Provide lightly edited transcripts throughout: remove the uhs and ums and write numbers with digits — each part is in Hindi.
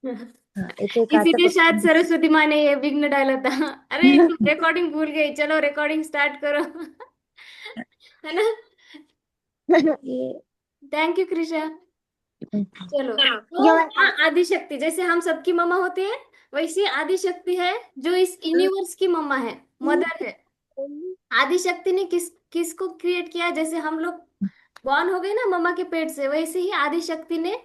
हाँ, एक एक आता इसीलिए शायद पकड़। सरस्वती माँ ने ये विघ्न डाला था। अरे तुम रिकॉर्डिंग भूल गई, चलो रिकॉर्डिंग स्टार्ट करो। है ना। ये थैंक यू कृषा। चलो, तो जो माँ आदि शक्ति जैसे हम सबकी मम्मा होती है, वैसी आदि शक्ति है जो इस यूनिवर्स की मम्मा है, मदर है। आदि शक्ति ने किसको क्रिएट किया? जैसे हम लोग बॉर्न हो गए ना मम्मा के पेट से, वैसे ही आदि शक्ति ने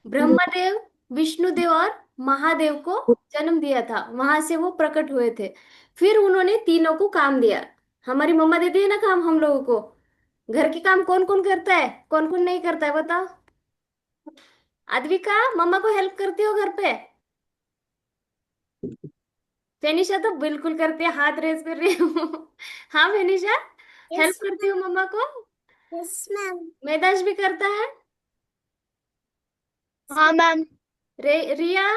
ब्रह्मदेव, विष्णुदेव और महादेव को जन्म दिया था। वहां से वो प्रकट हुए थे। फिर उन्होंने तीनों को काम दिया। हमारी मम्मा देती है ना काम हम लोगों को। घर के काम कौन कौन करता है, कौन कौन नहीं करता है, बताओ। अद्विका, मम्मा को हेल्प करती हो घर पे? फेनिशा तो बिल्कुल करती है, हाथ रेस कर रही हूँ। हाँ फेनिशा, हेल्प यस करती हूँ मम्मा को। Yes ma'am. मैदाश भी करता है। हाँ मैम। रिया,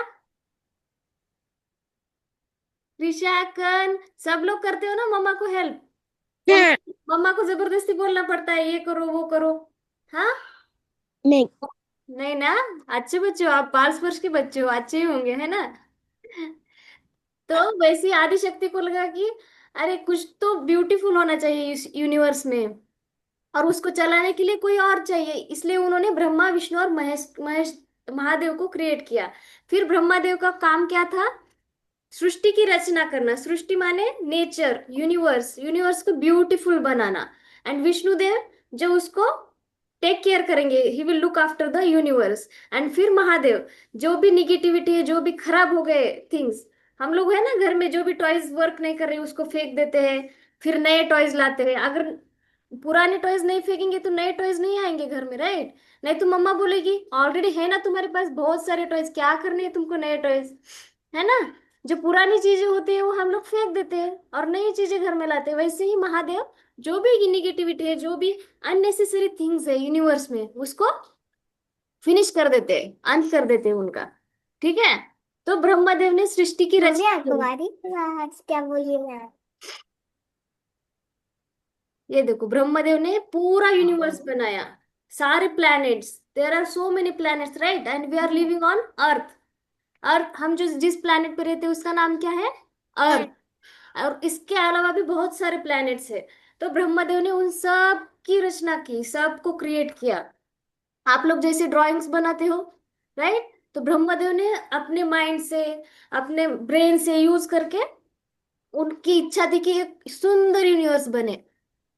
ऋषाकन, सब लोग करते हो ना मम्मा को हेल्प? या हाँ। मम्मा को जबरदस्ती बोलना पड़ता है ये करो वो करो? हाँ। नहीं। नहीं ना। अच्छे बच्चे हो आप, पाल स्पर्श के बच्चे हो, अच्छे ही होंगे, है ना। तो वैसी आदि शक्ति को लगा कि अरे कुछ तो ब्यूटीफुल होना चाहिए इस यूनिवर्स में, और उसको चलाने के लिए कोई और चाहिए। इसलिए उन्होंने ब्रह्मा, विष्णु और महेश महेश महादेव को क्रिएट किया। फिर ब्रह्मादेव का काम क्या था? सृष्टि की रचना करना। सृष्टि माने नेचर, यूनिवर्स, यूनिवर्स को ब्यूटीफुल बनाना। एंड विष्णुदेव जो उसको टेक केयर करेंगे, he will look after the universe. And फिर महादेव, जो भी निगेटिविटी है, जो भी खराब हो गए थिंग्स, हम लोग है ना घर में जो भी टॉयज वर्क नहीं कर रहे उसको फेंक देते हैं, फिर नए टॉयज लाते हैं। अगर पुराने टॉयज नहीं फेंकेंगे तो नए टॉयज नहीं आएंगे घर में, राइट? नहीं तो मम्मा बोलेगी ऑलरेडी है ना तुम्हारे पास बहुत सारे टॉयज, क्या करने हैं तुमको नए टॉयज, है ना। जो पुरानी चीजें होती है वो हम लोग फेंक देते हैं और नई चीजें घर में लाते हैं। वैसे ही महादेव जो भी निगेटिविटी है, जो भी अननेसेसरी थिंग्स है यूनिवर्स में, उसको फिनिश कर देते हैं, अंत कर देते हैं उनका। ठीक है। तो ब्रह्मदेव ने सृष्टि की हो रचना गया करी। तुम्हारी क्लास, क्या बोलिए मैम? ये देखो, ब्रह्मदेव ने पूरा यूनिवर्स बनाया, सारे planets. There are so many planets, right? And we are living on Earth. Earth, हम जो जिस प्लैनेट पे रहते हैं उसका नाम क्या है? अर्थ। और इसके अलावा भी बहुत सारे प्लैनेट्स है। तो ब्रह्मदेव ने उन सब की रचना की, सबको क्रिएट किया। आप लोग जैसे ड्राइंग्स बनाते हो, राइट? तो ब्रह्मदेव ने अपने माइंड से, अपने ब्रेन से यूज करके, उनकी इच्छा थी कि एक सुंदर यूनिवर्स बने,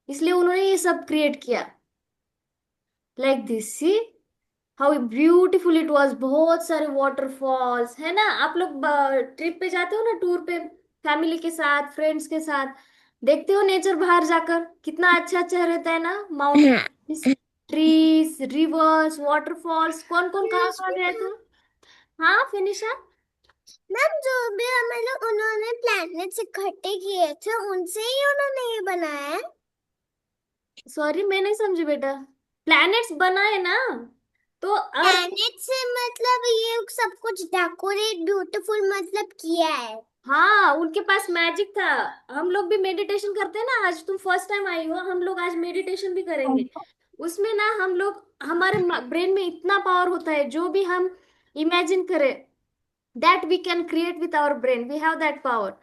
इसलिए उन्होंने ये सब क्रिएट किया। Like this, see how beautiful it was. बहुत सारे वाटरफॉल्स है ना। आप लोग ट्रिप पे जाते हो ना, टूर पे, फैमिली के साथ, फ्रेंड्स के साथ, देखते हो नेचर बाहर जाकर कितना अच्छा अच्छा रहता है ना। Mountains, trees, reverse, waterfalls. कौन कौन कहाँ कहाँ गया था? हाँ फिनिशा। मैम जो भी मतलब उन्होंने प्लैनेट्स इकट्ठे किए थे उनसे ही उन्होंने ये बनाया है। सॉरी मैं नहीं समझी बेटा। प्लैनेट्स बनाए ना, तो अर्थ। प्लैनेट से मतलब ये सब कुछ डेकोरेट ब्यूटीफुल मतलब किया है। हाँ, उनके पास मैजिक था। हम लोग भी मेडिटेशन करते हैं ना, आज तुम फर्स्ट टाइम आई हो, हम लोग आज मेडिटेशन भी करेंगे। उसमें ना हम लोग, हमारे ब्रेन में इतना पावर होता है, जो भी हम इमेजिन करें, that we can create with our brain, we have that power.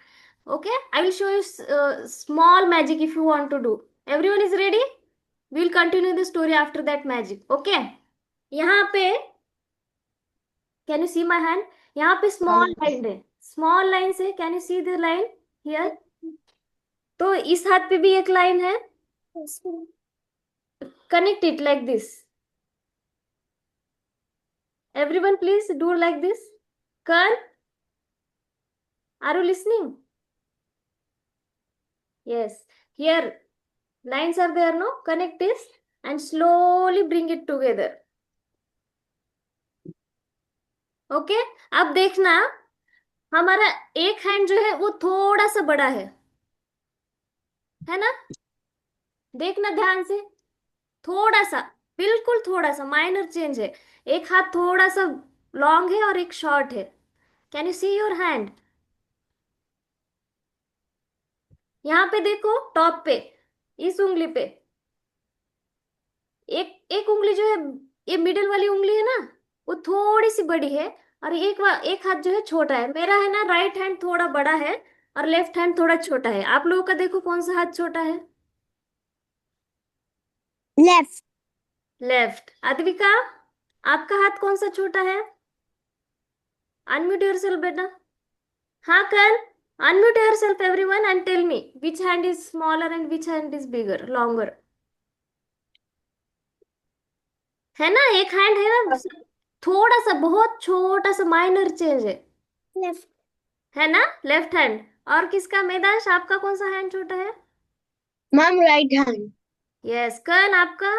Okay, I will show you small magic if you want to do. Everyone is ready? We will continue the story after that magic, okay? यहाँ पे, can you see my hand? यहाँ पे स्मॉल लाइन है, स्मॉल लाइन से, can you see the line here? तो इस हाथ पे भी एक लाइन है, connect it like this. Everyone please do like this. कर, are you listening? Yes, here lines are there, no? Connect this and slowly bring it together. Okay? अब देखना, हमारा एक हैंड जो है वो थोड़ा सा बड़ा है ना? देखना ध्यान से, थोड़ा सा, बिल्कुल थोड़ा सा माइनर चेंज है। एक हाथ थोड़ा सा लॉन्ग है और एक शॉर्ट है। Can you see your hand? यहाँ पे देखो, टॉप पे, इस उंगली पे, एक एक उंगली जो है, ये मिडिल वाली उंगली है ना, वो थोड़ी सी बड़ी है, और एक हाथ जो है छोटा है। मेरा है ना राइट हैंड थोड़ा बड़ा है और लेफ्ट हैंड थोड़ा छोटा है। आप लोगों का देखो कौन सा हाथ छोटा है। लेफ्ट। लेफ्ट। अद्विका, आपका हाथ कौन सा छोटा है? अनम्यूट योरसेल्फ बेटा। हाँ कर। Unmute yourself everyone and tell me which hand is smaller and which hand is bigger longer. है ना, एक हैंड है ना, थोड़ा सा बहुत छोटा सा माइनर चेंज है। लेफ्ट। है ना, लेफ्ट हैंड। और किसका, मेदांश आपका कौन सा हैंड छोटा है? Ma'am right hand. यस कल आपका।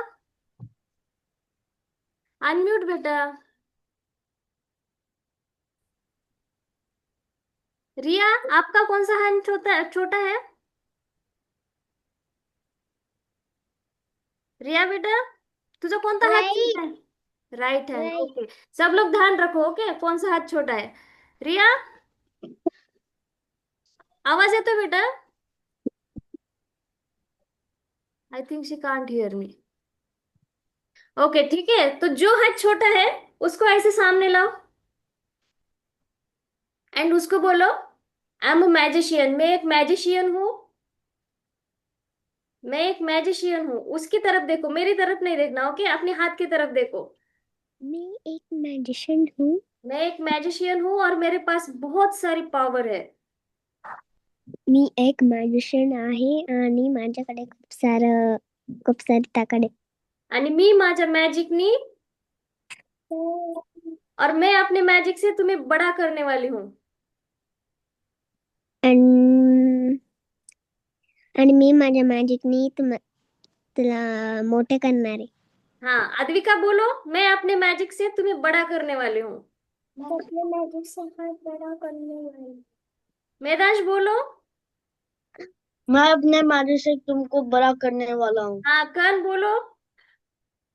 अनम्यूट बेटा। रिया, आपका कौन सा हैंड छोटा छोटा है? रिया बेटा, तुझा कोणता हात छोटा राइट। है? Right hand, right. ओके। सब लोग ध्यान रखो, ओके, कौन सा हाथ छोटा है। रिया, आवाज येतोय बेटा? I think she can't hear me. Okay ठीक है, तो जो हाथ छोटा है उसको ऐसे सामने लाओ एंड उसको बोलो आई एम अ मैजिशियन। मैं एक मैजिशियन हूँ। मैं एक मैजिशियन हूँ। उसकी तरफ देखो, मेरी तरफ नहीं देखना, ओके, अपने हाथ की तरफ देखो। मैं एक मैजिशियन हूँ। मैं एक मैजिशियन हूँ और मेरे पास बहुत सारी पावर है। मी एक मॅजिशियन आहे आणि माझ्याकडे खूप सारी ताकद आहे. आणि मी माझ्या मॅजिकनी, और मैं अपने मैजिक से तुम्हें बड़ा करने वाली हूँ। आणि आणि मी माझ्या मॅजिकनी तुला मोठे करणार आहे. हाँ अद्विका बोलो, मैं अपने मैजिक से तुम्हें बड़ा करने वाली हूँ। मैं अपने मैजिक से हाथ बड़ा करने वाली. मेदांश बोलो। मैं अपने मैजिक से तुमको बड़ा करने वाला हूँ. हाँ कल बोलो।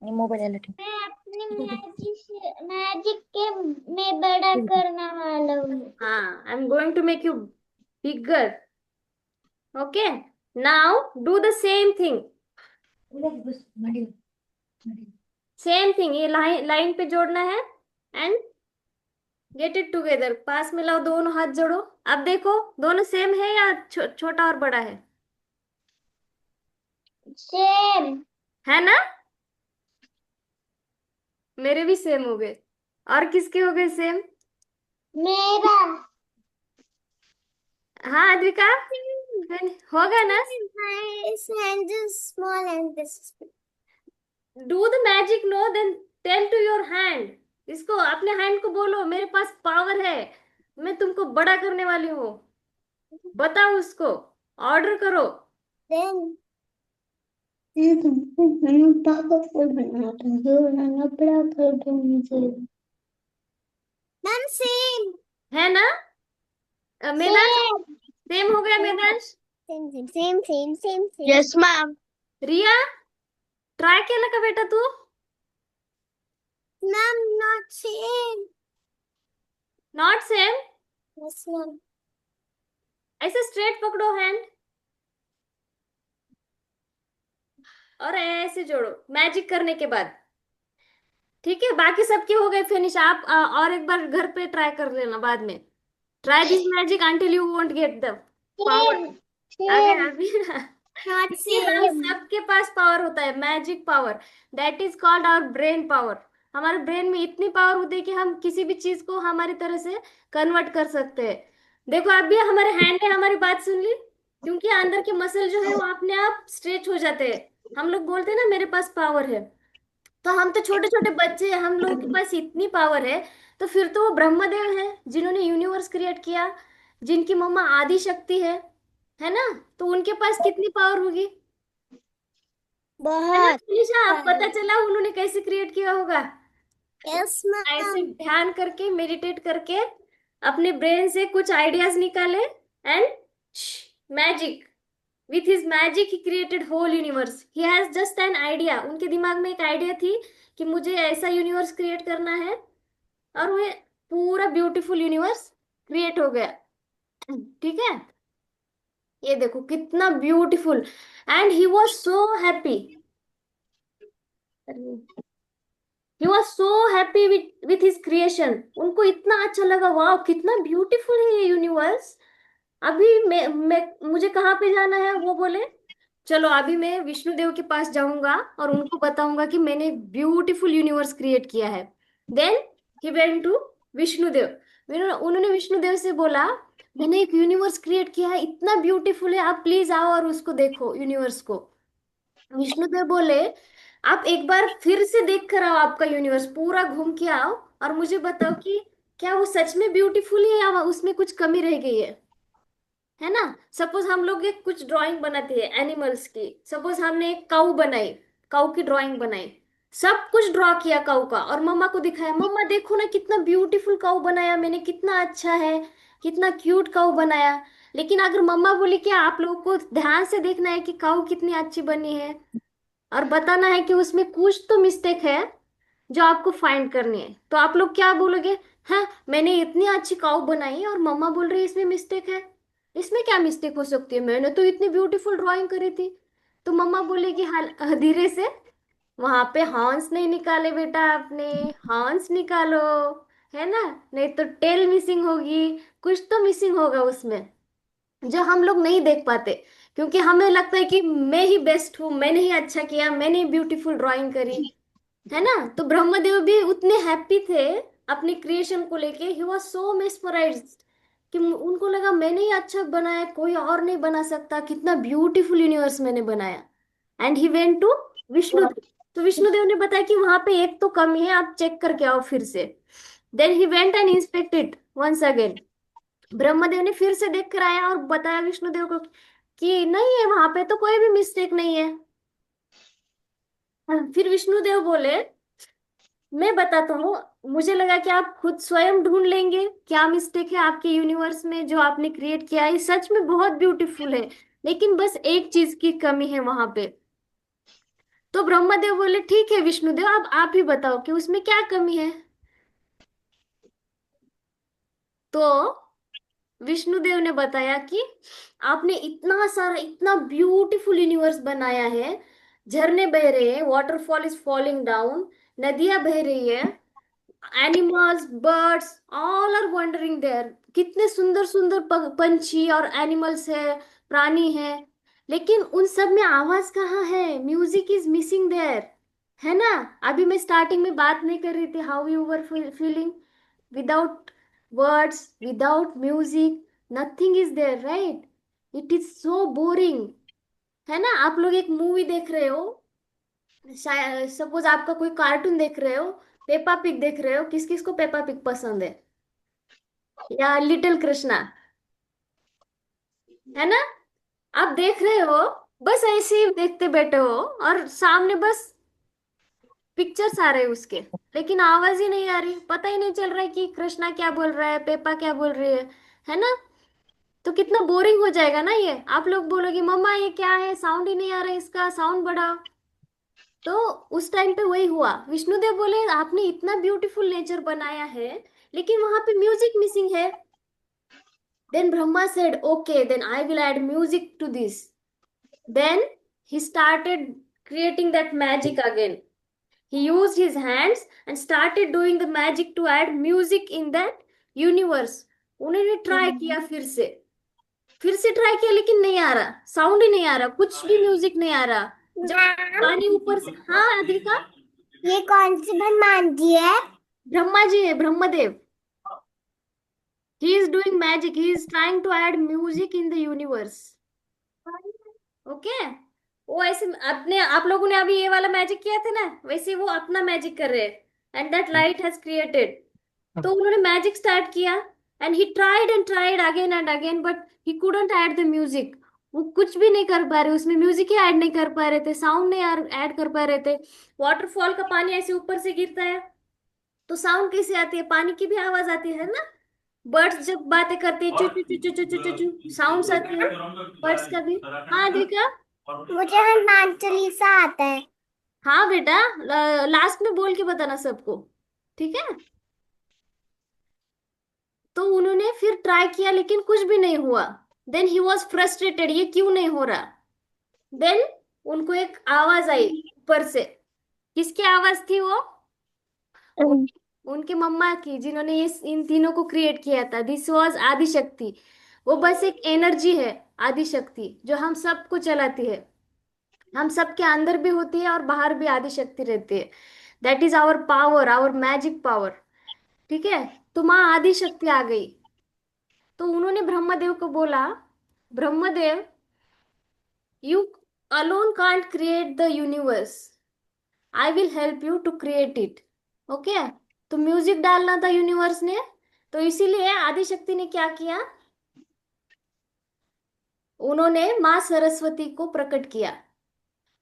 ये मोबाइल अलग है. मैं अपने मैजिक के मैं बड़ा करने वाला हूँ. हाँ, I am going to make you bigger. Okay, now do the same thing. Same thing, ये लाइन लाइन पे जोड़ना है एंड गेट इट टुगेदर। पास में लाओ, दोनों हाथ जोड़ो। अब देखो दोनों सेम है या छोटा और बड़ा सेम. है ना? मेरे भी सेम हो गए। और किसके हो गए सेम? मेरा. हाँ अद्विका, होगा ना? My hand is small and this is big. Do the magic, no then tell to your hand. इसको अपने हैंड को बोलो मेरे पास पावर है, मैं तुमको बड़ा करने वाली हूँ। बताओ उसको, ऑर्डर करो। Then मैं तुमको पावरफुल बनाता हूँ. जो बनाना बड़ा कर दो मुझे. Ma'am same. है ना? मेदांश, सेम. सेम हो गया Medansh. Same. Yes ma'am. Riya, try केलं का बेटा तू? Ma'am not same. Not same. Yes ma'am. ऐसे स्ट्रेट पकड़ो हैंड और ऐसे जोड़ो मैजिक करने के बाद। ठीक है, बाकी सबके हो गए फिनिश। आप और एक बार घर पे ट्राई कर लेना बाद में। Try this magic until you won't get the power. Same. अगर सेम. अभी नॉट क्योंकि हम सेम. सबके पास पावर होता है, magic power. That is called our brain power. हमारे ब्रेन में इतनी पावर होती है कि हम किसी भी चीज को हमारी तरह से कन्वर्ट कर सकते हैं। देखो अभी हमारे हैंड ने हमारी बात सुन ली, क्योंकि अंदर के मसल जो है वो अपने आप स्ट्रेच हो जाते हैं। हम लोग बोलते हैं ना मेरे पास पावर है, तो हम तो छोटे छोटे बच्चे हैं, हम लोगों के पास इतनी पावर है। तो फिर तो वो ब्रह्मदेव है जिन्होंने यूनिवर्स क्रिएट किया, जिनकी मम्मा आदि शक्ति है ना? तो उनके पास कितनी पावर होगी। है ना बहुत. निशा, आप पता चला उन्होंने कैसे क्रिएट किया होगा। यस ऐसे मैम. ध्यान करके मेडिटेट करके अपने ब्रेन से कुछ आइडियाज निकाले and magic, with his magic he created whole universe. He has just an idea, उनके दिमाग में एक आइडिया थी कि मुझे ऐसा यूनिवर्स क्रिएट करना है, और वो पूरा ब्यूटीफुल यूनिवर्स क्रिएट हो गया। ठीक है, ये देखो कितना beautiful. And he was so happy. He was so happy with his creation. उनको इतना अच्छा लगा, वाह कितना ब्यूटीफुल है ये यूनिवर्स। अभी मैं मुझे कहाँ पे जाना है, वो बोले चलो अभी मैं विष्णु देव के पास जाऊंगा और उनको बताऊंगा कि मैंने ब्यूटीफुल यूनिवर्स क्रिएट किया है। Then he went to Vishnudev. उन्होंने विष्णुदेव से बोला मैंने एक यूनिवर्स क्रिएट किया है, इतना ब्यूटीफुल है, आप प्लीज आओ और उसको देखो यूनिवर्स को। विष्णुदेव बोले आप एक बार फिर से देख कर आओ, आपका यूनिवर्स पूरा घूम के आओ और मुझे बताओ कि क्या वो सच में ब्यूटीफुल है या उसमें कुछ कमी रह गई है ना। सपोज हम लोग एक कुछ ड्राइंग बनाते हैं एनिमल्स की, सपोज हमने एक काऊ बनाई, काऊ की ड्राइंग बनाई, सब कुछ ड्रॉ किया काऊ का और मम्मा को दिखाया, मम्मा देखो ना कितना ब्यूटीफुल काऊ बनाया मैंने, कितना अच्छा है, कितना क्यूट काऊ बनाया। लेकिन अगर मम्मा बोली कि आप लोगों को ध्यान से देखना है कि काऊ कितनी अच्छी बनी है और बताना है कि उसमें कुछ तो मिस्टेक है जो आपको फाइंड करनी है, तो आप लोग क्या बोलोगे? हाँ मैंने इतनी अच्छी काऊ बनाई और मम्मा बोल रही है इसमें मिस्टेक है। इसमें क्या मिस्टेक हो सकती है, मैंने तो इतनी ब्यूटीफुल ड्राइंग करी थी। तो मम्मा बोलेगी हाँ धीरे से, वहां पे हॉर्न्स नहीं निकाले बेटा आपने, हॉर्न्स निकालो, है ना, नहीं तो टेल मिसिंग होगी, कुछ तो मिसिंग होगा उसमें जो हम लोग नहीं देख पाते, क्योंकि हमें लगता है कि मैं ही बेस्ट हूँ, मैंने ही अच्छा किया, मैंने ही ब्यूटीफुल ड्राइंग करी, है ना। तो ब्रह्मदेव भी उतने हैप्पी थे अपने क्रिएशन को लेके, ही वॉज सो मेस्मराइज्ड कि उनको लगा मैंने ही अच्छा बनाया, कोई और नहीं बना सकता, कितना ब्यूटीफुल यूनिवर्स मैंने बनाया। And he went to Vishnudev. तो विष्णुदेव ने बताया कि वहां पे एक तो कमी है, आप चेक करके आओ फिर से। Then he went and inspected once again. Brahmadev ने फिर से देख कर आया और बताया विष्णुदेव को कि नहीं है, वहां पे तो कोई भी मिस्टेक नहीं है। फिर विष्णुदेव बोले मैं बताता हूँ, मुझे लगा कि आप खुद स्वयं ढूंढ लेंगे क्या मिस्टेक है आपके यूनिवर्स में जो आपने क्रिएट किया है, सच में बहुत ब्यूटीफुल है, लेकिन बस एक चीज की कमी है वहां पे। तो ब्रह्मदेव बोले ठीक है विष्णुदेव, अब आप ही बताओ कि उसमें क्या कमी है। तो विष्णुदेव ने बताया कि आपने इतना सारा इतना ब्यूटीफुल यूनिवर्स बनाया है, झरने बह रहे हैं, वाटरफॉल इज फॉलिंग डाउन, नदियां बह रही है, animals birds all are wandering there, कितने सुंदर सुंदर पंछी और एनिमल्स है, प्राणी है, लेकिन उन सब में आवाज कहाँ है, म्यूजिक इज मिसिंग देयर, है ना। अभी मैं स्टार्टिंग में बात नहीं कर रही थी how you were feeling, without words without music nothing is there, right, it is so boring, है ना। आप लोग एक मूवी देख रहे हो, शायद सपोज आपका कोई कार्टून देख रहे हो, पेपा पिग देख रहे हो, किस किस को पेपा पिग पसंद है, या लिटिल कृष्णा, है ना। आप देख रहे हो, बस ऐसे ही देखते बैठे हो और सामने बस पिक्चर्स आ रहे हैं उसके, लेकिन आवाज ही नहीं आ रही, पता ही नहीं चल रहा है कि कृष्णा क्या बोल रहा है, पेपा क्या बोल रही है ना। तो कितना बोरिंग हो जाएगा ना ये, आप लोग बोलोगे मम्मा ये क्या है, साउंड ही नहीं आ रहा है, इसका साउंड बढ़ाओ। तो उस टाइम पे वही हुआ, विष्णुदेव बोले आपने इतना ब्यूटीफुल नेचर बनाया है लेकिन वहां पे म्यूजिक मिसिंग है। Then Brahma said okay then I will add music to this. Then he started creating that magic again, he used his hands and started doing the magic to add music in that universe। उन्होंने ट्राई किया फिर से ट्राई किया, लेकिन नहीं आ रहा, साउंड ही नहीं आ रहा, कुछ भी म्यूजिक नहीं आ रहा। जब पानी ऊपर से, हाँ अधिका, ये कौन सी हनुमान जी है? ब्रह्मा जी है, Brahmadev, he is doing magic, he is trying to add music in the universe। Okay, वो ऐसे अपने आप लोगों ने अभी ये वाला मैजिक किया था ना, वैसे वो अपना मैजिक कर रहे हैं, and that light has created. तो उन्होंने मैजिक स्टार्ट किया and he tried again and again but he couldn't add the music. वो कुछ भी नहीं कर पा रहे, उसमें म्यूजिक ही ऐड नहीं कर पा रहे थे, साउंड नहीं ऐड कर पा रहे थे। वाटरफॉल का पानी ऐसे ऊपर से गिरता है तो साउंड कैसे आती है, पानी की भी आवाज आती है ना। बर्ड्स जब बातें करते हैं चू चू चू चू चू चू चू चू साउंड्स आती है बर्ड्स का भी। हाँ देखा, मुझे हनुमान चालीसा आता है। हाँ बेटा, लास्ट में बोल के बताना सबको, ठीक है। तो उन्होंने फिर ट्राई किया लेकिन कुछ भी नहीं हुआ। देन ही वॉज फ्रस्ट्रेटेड, ये क्यों नहीं हो रहा। देन उनको एक आवाज आई ऊपर से, किसकी आवाज थी वो, उनके मम्मा की, जिन्होंने ये इन तीनों को क्रिएट किया था, दिस वाज आदि शक्ति। वो बस एक एनर्जी है, आदि शक्ति, जो हम सबको चलाती है। हम सबके अंदर भी होती है और बाहर भी आदि शक्ति रहती है। That is our power, our magic power. ठीक है। तो माँ आदि शक्ति आ गई। तो उन्होंने ब्रह्मदेव को बोला, Brahmadev, you alone can't create the universe, I will help you to create it. Okay. तो म्यूजिक डालना था यूनिवर्स ने, तो इसीलिए आदिशक्ति ने क्या किया, उन्होंने माँ सरस्वती को प्रकट किया।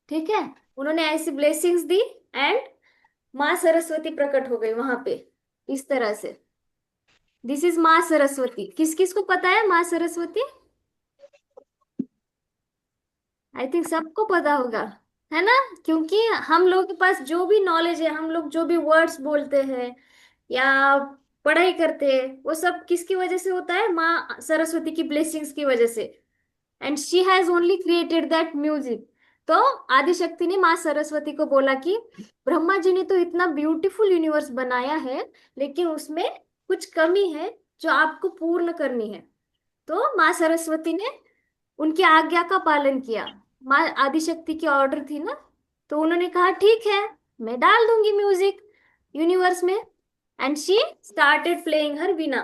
ठीक है। उन्होंने ऐसी ब्लेसिंग्स दी एंड माँ सरस्वती प्रकट हो गई वहां पे, इस तरह से। दिस इज माँ सरस्वती। किस किस को पता है माँ सरस्वती? आई थिंक सबको पता होगा, है ना? क्योंकि हम लोग के पास जो भी नॉलेज है, हम लोग जो भी वर्ड्स बोलते हैं या पढ़ाई करते हैं, वो सब किसकी वजह से होता है? माँ सरस्वती की ब्लेसिंग्स की वजह से। And she has only created that music. तो आदिशक्ति ने माँ सरस्वती को बोला कि ब्रह्मा जी ने तो इतना ब्यूटीफुल यूनिवर्स बनाया है, लेकिन उसमें कुछ कमी है जो आपको पूर्ण करनी है। तो माँ सरस्वती ने उनकी आज्ञा का पालन किया। माँ आदिशक्ति की ऑर्डर थी ना, तो उन्होंने कहा ठीक है, मैं डाल दूंगी म्यूजिक यूनिवर्स में। And she started playing her Veena.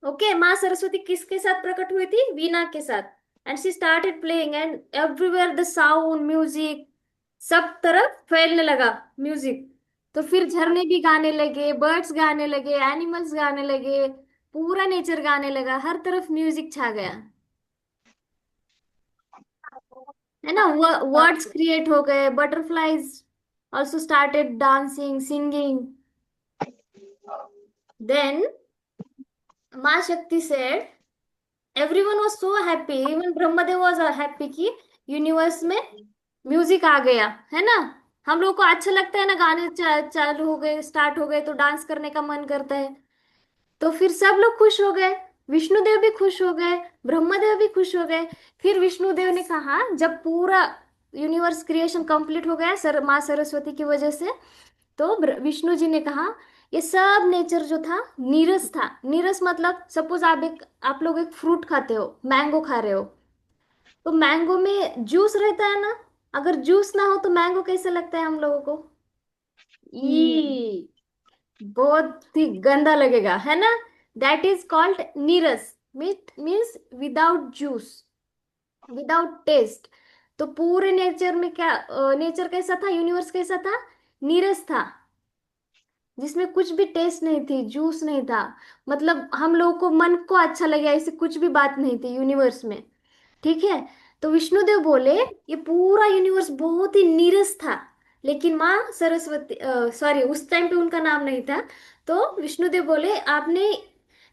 Okay. माँ सरस्वती किसके साथ प्रकट हुई थी? वीणा के साथ। And she started playing and everywhere the sound music, सब तरफ फैलने लगा म्यूजिक। तो फिर झरने भी गाने लगे, बर्ड्स गाने लगे, एनिमल्स गाने लगे, पूरा नेचर गाने लगा, हर तरफ म्यूजिक छा गया, है ना? वर्ड्स क्रिएट हो गए, butterflies also started dancing, singing. Then माँ Shakti said, everyone was so happy, even Brahmadev was happy कि यूनिवर्स में म्यूजिक आ गया, है ना? हम लोग को अच्छा लगता है ना, गाने चालू हो गए, स्टार्ट हो गए तो डांस करने का मन करता है। तो फिर सब लोग खुश हो गए, विष्णुदेव भी खुश हो गए, ब्रह्मदेव भी खुश हो गए। फिर विष्णुदेव ने कहा, जब पूरा यूनिवर्स क्रिएशन कंप्लीट हो गया माँ सरस्वती की वजह से, तो विष्णु जी ने कहा, ये सब नेचर जो था नीरस था। नीरस मतलब सपोज आप लोग एक फ्रूट खाते हो, मैंगो खा रहे हो, तो मैंगो में जूस रहता है ना? अगर जूस ना हो तो मैंगो कैसा लगता है हम लोगों को? ई, बहुत ही गंदा लगेगा, है ना? दैट इज कॉल्ड नीरस। Meat means without juice, without taste. तो पूरे नेचर में क्या, नेचर कैसा था, यूनिवर्स कैसा था? नीरस था, जिसमें कुछ भी टेस्ट नहीं थी, जूस नहीं था। मतलब हम लोगों को मन को अच्छा लगे ऐसी कुछ भी बात नहीं थी यूनिवर्स में। ठीक है। तो विष्णुदेव बोले, ये पूरा यूनिवर्स बहुत ही नीरस था। लेकिन माँ सरस्वती, सॉरी, उस टाइम पे उनका नाम नहीं था। तो विष्णुदेव बोले, आपने,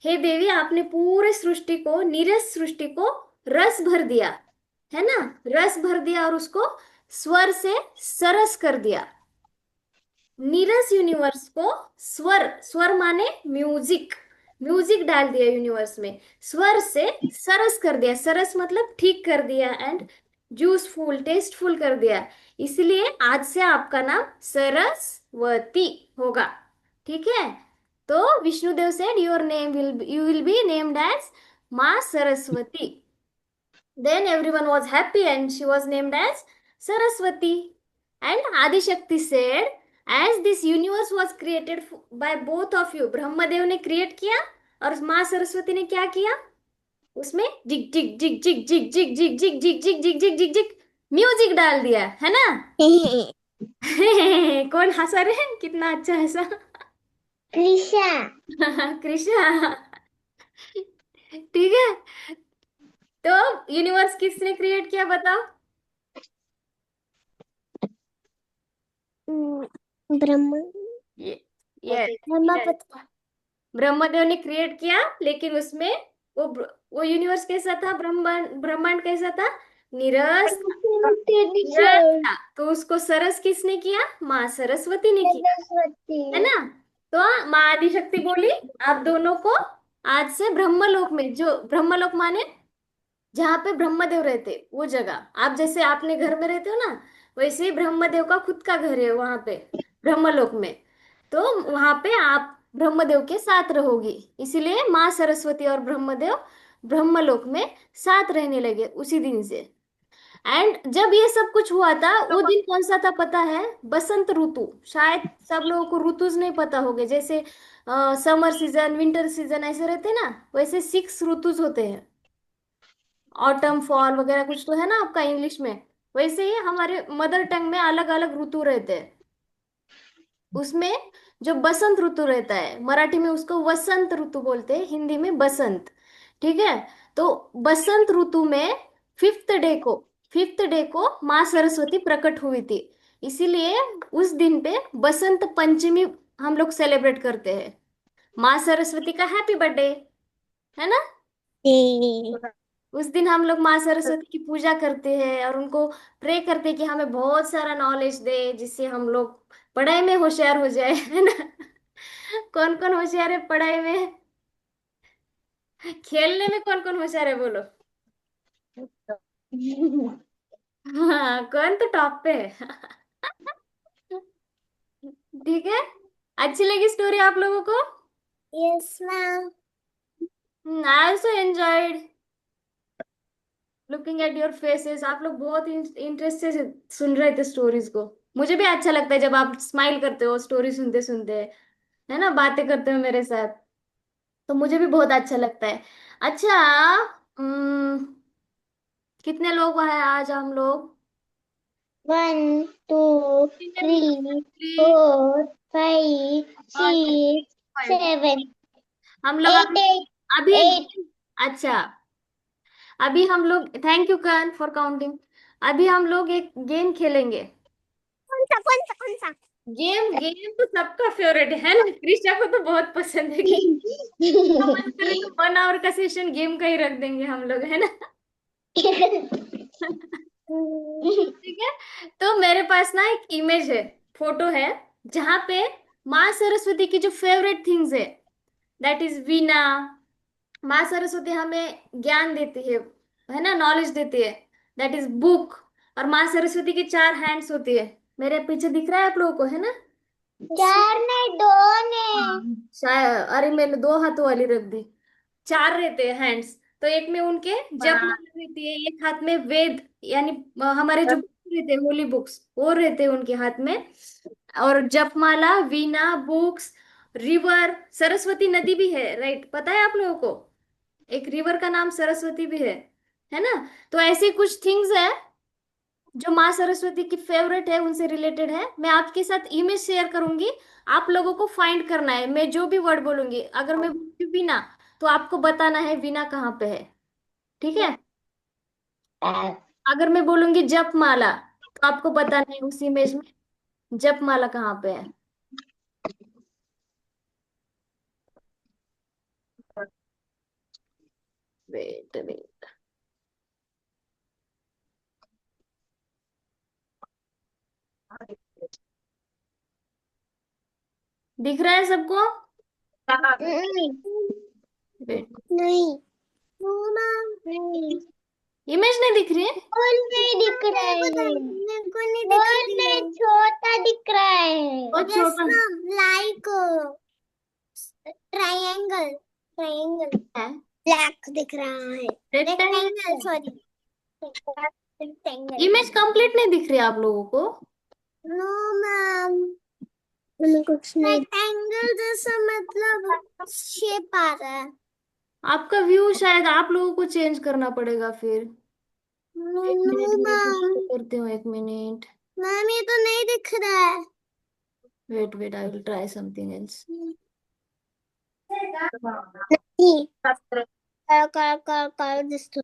हे देवी, आपने पूरे सृष्टि को, नीरस सृष्टि को रस भर दिया, है ना? रस भर दिया और उसको स्वर से सरस कर दिया। नीरस यूनिवर्स को स्वर, स्वर माने म्यूजिक, म्यूजिक डाल दिया यूनिवर्स में, स्वर से सरस कर दिया। सरस मतलब ठीक कर दिया, एंड जूसफुल, टेस्टफुल कर दिया। इसलिए आज से आपका नाम सरस्वती होगा। ठीक है। तो Vishnudev said, your name will, you will be named as माँ Saraswati. Then everyone was happy and she was named as Saraswati. And Adishakti said, as this universe was created by both of you, Brahmadev ने क्रिएट किया और माँ सरस्वती ने क्या किया, उसमें jig jig jig jig jig jig jig jig jig jig jig jig jig jig music डाल दिया, है ना? कौन हंसा रहे हैं? कितना अच्छा हंसा। कृषा। कृष्णा। ठीक है। तो यूनिवर्स किसने क्रिएट किया, बताओ? ब्रह्म। ये ये ब्रह्मपुत्र। ब्रह्मदेव ने क्रिएट किया, लेकिन उसमें वो वो यूनिवर्स कैसा था, ब्रह्मांड, ब्रह्मांड कैसा था? नीरस, नीरस था। तो उसको सरस किसने किया? माँ सरस्वती ने किया, सरस्वती। है ना? तो माँ आदिशक्ति बोली, आप दोनों को आज से ब्रह्मलोक में, जो ब्रह्मलोक माने जहाँ पे ब्रह्मदेव रहते, वो जगह, आप जैसे आपने घर में रहते हो ना, वैसे ही ब्रह्मदेव का खुद का घर है वहां पे ब्रह्मलोक में। तो वहां पे आप ब्रह्मदेव के साथ रहोगी, इसीलिए माँ सरस्वती और ब्रह्मदेव ब्रह्मलोक में साथ रहने लगे उसी दिन से। एंड जब ये सब कुछ हुआ था, वो दिन कौन सा था पता है? बसंत ऋतु। शायद सब लोगों को ऋतुज नहीं पता होंगे, जैसे समर सीजन, विंटर सीजन ऐसे रहते हैं ना, वैसे 6 ऋतुज होते हैं। ऑटम, फॉल वगैरह कुछ तो है ना आपका इंग्लिश में, वैसे ही हमारे मदर टंग में अलग अलग ऋतु रहते हैं। उसमें जो बसंत ऋतु रहता है, मराठी में उसको वसंत ऋतु बोलते हैं, हिंदी में बसंत। ठीक है। तो बसंत ऋतु में फिफ्थ डे को माँ सरस्वती प्रकट हुई थी, इसीलिए उस दिन पे बसंत पंचमी हम लोग सेलिब्रेट करते हैं। माँ सरस्वती का हैप्पी बर्थडे, है ना? उस दिन हम लोग माँ सरस्वती की पूजा करते हैं और उनको प्रे करते हैं कि हमें बहुत सारा नॉलेज दे, जिससे हम लोग पढ़ाई में होशियार हो जाए, है ना? कौन कौन होशियार है पढ़ाई में? खेलने में कौन कौन होशियार है बोलो? हाँ, कौन तो टॉप पे है? ठीक है। अच्छी लगी स्टोरी आप लोगों को? Yes ma'am. I also enjoyed looking at your faces. आप लोग बहुत इंटरेस्ट से सुन रहे थे स्टोरीज को। मुझे भी अच्छा लगता है जब आप स्माइल करते हो स्टोरी सुनते सुनते, है ना, बातें करते हो मेरे साथ। तो मुझे भी बहुत अच्छा लगता है। अच्छा, कितने लोग हैं आज हम लोग? 1 2 3 4 5 6 7 हम लोग 8 अभी अभी एक 8 अच्छा, अभी हम लोग, thank you Karan for counting. अभी हम लोग एक गेम खेलेंगे। कौन सा? गेम गेम तो सबका फेवरेट है ना, कृष्णा को तो बहुत पसंद है गेम। मन करे तो 1 आवर का सेशन गेम का ही रख देंगे हम लोग, है ना? ठीक है। तो मेरे पास ना एक इमेज है, फोटो है, जहाँ पे माँ सरस्वती की जो फेवरेट थिंग्स दैट इज वीणा। माँ सरस्वती हमें ज्ञान देती है ना, नॉलेज देती है, दैट इज बुक। और माँ सरस्वती की 4 हैंड्स होती है, मेरे पीछे दिख रहा है आप लोगों को, है ना? 4 नहीं 2 ने। हाँ शायद, अरे मैंने 2 हाथों वाली रख दी। 4 रहते हैं हैंड्स। तो एक में उनके जपमाला रहती है, एक हाथ में वेद, यानी हमारे जो बुक्स रहते हैं, होली बुक्स, वो रहते हैं उनके हाथ में। और जपमाला, वीणा, बुक्स, रिवर, सरस्वती नदी भी है, राइट? पता है आप लोगों को? एक रिवर का नाम सरस्वती भी है ना? तो ऐसी कुछ थिंग्स है जो माँ सरस्वती की फेवरेट है, उनसे रिलेटेड है। मैं आपके साथ इमेज शेयर करूंगी, आप लोगों को फाइंड करना है। मैं जो भी वर्ड बोलूंगी, अगर मैं बोलूंगी वीणा, तो आपको बताना है वीणा कहाँ पे है। ठीक है। अगर मैं बोलूंगी जपमाला, तो आपको बताना है उस इमेज में जपमाला कहाँ पे है। वेट वेट, दिख रहा है सबको? नहीं वेट, नहीं नहीं। इमेज नहीं दिख रही है? फूल नहीं दिख रहा है। मेरे को नहीं दिख फूल में छोटा दिख रहा है। बहुत यस छोटा मैम, लाइक ट्रायंगल ट्रायंगल है। ब्लैक दिख रहा है। Rectangle, rectangle. Sorry, rectangle. Image complete नहीं दिख रही है आप लोगों को? नो मैम, हमें कुछ नहीं। रेक्टेंगल जैसा मतलब शेप आ रहा है। आपका व्यू शायद आप लोगों को चेंज करना पड़ेगा फिर। नो एक नो मिनट में कुछ मैम, करती हूँ, 1 मिनट। मैम ये तो नहीं दिख रहा है। Wait wait, I will try something else. नहीं, कर दिस तो।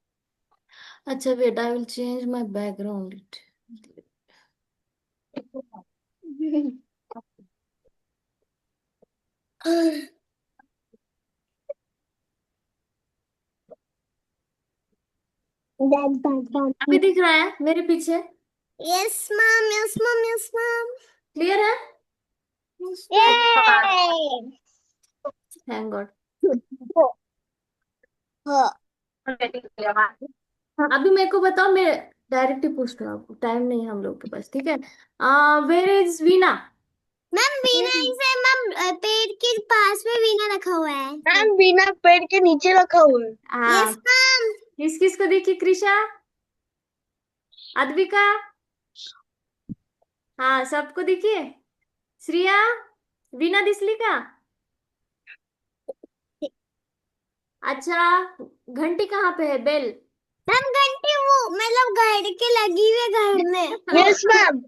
अच्छा wait, I will change my background it. अभी दिख रहा है मेरे पीछे? Yes ma'am, yes ma'am, yes ma'am. Clear है? Yay! Thank God. हाँ। अभी मेरे को बताओ, मैं डायरेक्ट ही पूछती हूँ आपको, टाइम नहीं है हम लोग के पास, ठीक है? Where is veena? Ma'am veena इसे मैम पेड़ के पास में वीणा रखा हुआ है। मैम वीणा पेड़ के नीचे रखा हुआ है। हाँ, यस मैम। किस किस को देखी? कृषा, अद्विका, हाँ सबको दिखिए। श्रिया, वीणा दिसली का? अच्छा, घंटी कहाँ पे है? बेल। मैम घंटी वो मतलब घर के लगी हुई है घर में। यस मैम,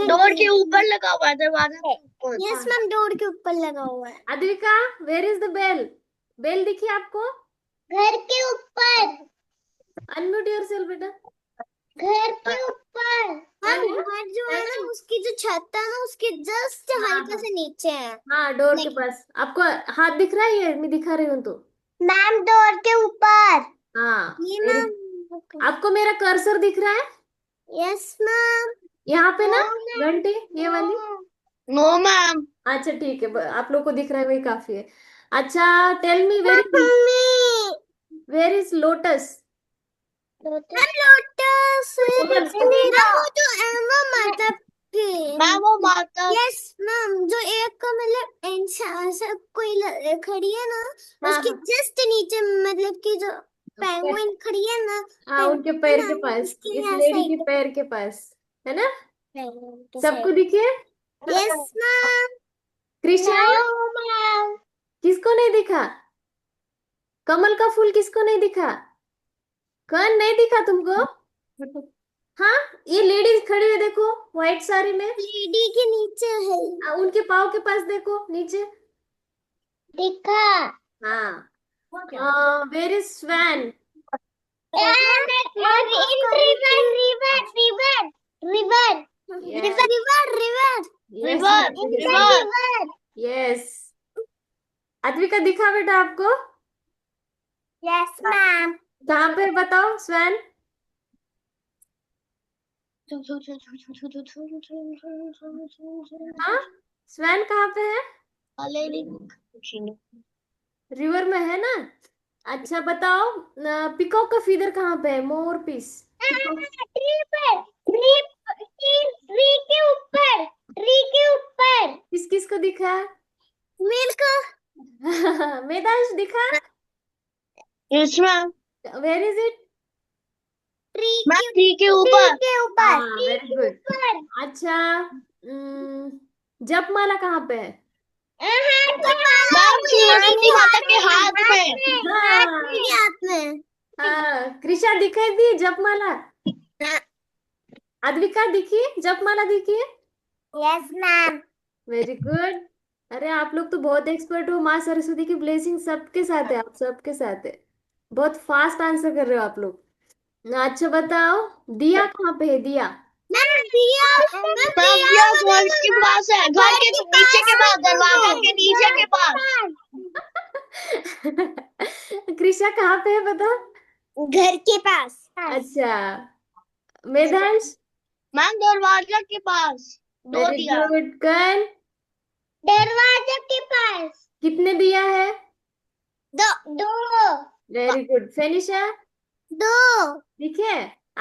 डोर के ऊपर लगा हुआ है, दरवाजे के ऊपर। यस मैम डोर के ऊपर लगा हुआ है। Advika, where is the bell? Bell दिखी आपको? घर के ऊपर। अनम्यूट योरसेल्फ बेटा। घर के ऊपर। मैम अरे, घर जो है ना उसकी जो छत है ना उसके जस्ट हाँ, हल्का से नीचे है। हाँ डोर के पास। आपको हाथ दिख रहा है? ये मैं दिखा रही हूँ तो। मैम डोर के ऊपर। हाँ, ये very- मैम। आपको मेरा कर्सर दिख रहा है? Yes ma'am. यहाँ पे ना घंटी, ये वाली। No ma'am. अच्छा ठीक है, आप लोग को दिख रहा है वही काफी है। अच्छा, tell me, where is lotus? Lotus Komal, मेरा वो जो है वो मतलब मैम वो माता। यस मैम जो एक का मतलब ऐसा कोई खड़ी है ना हाँ उसके हाँ जस्ट नीचे मतलब कि जो पेंगुइन खड़ी है ना हाँ, उनके पैर के मैम पास, उसके इस यहाँ लेडी के साइड पैर के पास, है ना? पे सबको दिखे? Yes ma'am. कृष्णा, मैम किसको नहीं दिखा? कमल का फूल किसको नहीं दिखा? कौन नहीं दिखा तुमको? हाँ, ये लेडीज खड़ी है देखो, व्हाइट साड़ी में। लेडी के नीचे है। उनके पाँव के पास देखो, नीचे। दिखा। हाँ, where is swan? River Yes, river yes, river river. yes. Advika दिखा बेटा आपको? Yes ma'am. कहाँ पे बताओ स्वैन? हाँ, स्वैन कहाँ पे है? रिवर में है ना? अच्छा बताओ, पिकॉक का फीदर कहाँ पे है? मोर पीस। ट्री पर ट्री के ऊपर किस किस को दिखा? मिल्क वेदांश दिखा? Yes ma'am. Where is it? Tree ma'am tree के ऊपर। हाँ, वेरी गुड। अच्छा, जपमाला कहाँ पे है? मैम सरस्वती माता के हाथ में। हाथ में। हाँ, कृषा दिखाई दी जपमाला? अद्विका दिखी जपमाला? दिखी? Yes ma'am. Very good. अरे आप लोग तो बहुत एक्सपर्ट हो, माँ सरस्वती की ब्लेसिंग सबके साथ है, आप सबके साथ है। बहुत फास्ट आंसर कर रहे हो आप लोग। अच्छा बताओ, दिया कहाँ पे है? दिया? मैम दिया मैम दिया घर के पास है, घर के नीचे के पास, दरवाजा के नीचे के पास। कृषा कहाँ पे है बता? घर के पास। अच्छा, मेधांश? मैम दरवाजा के पास दो वेरी दिया। गुड। कर्ण? दरवाजे के पास कितने दिया है? दो वेरी गुड। फेनिशा दो दिखे?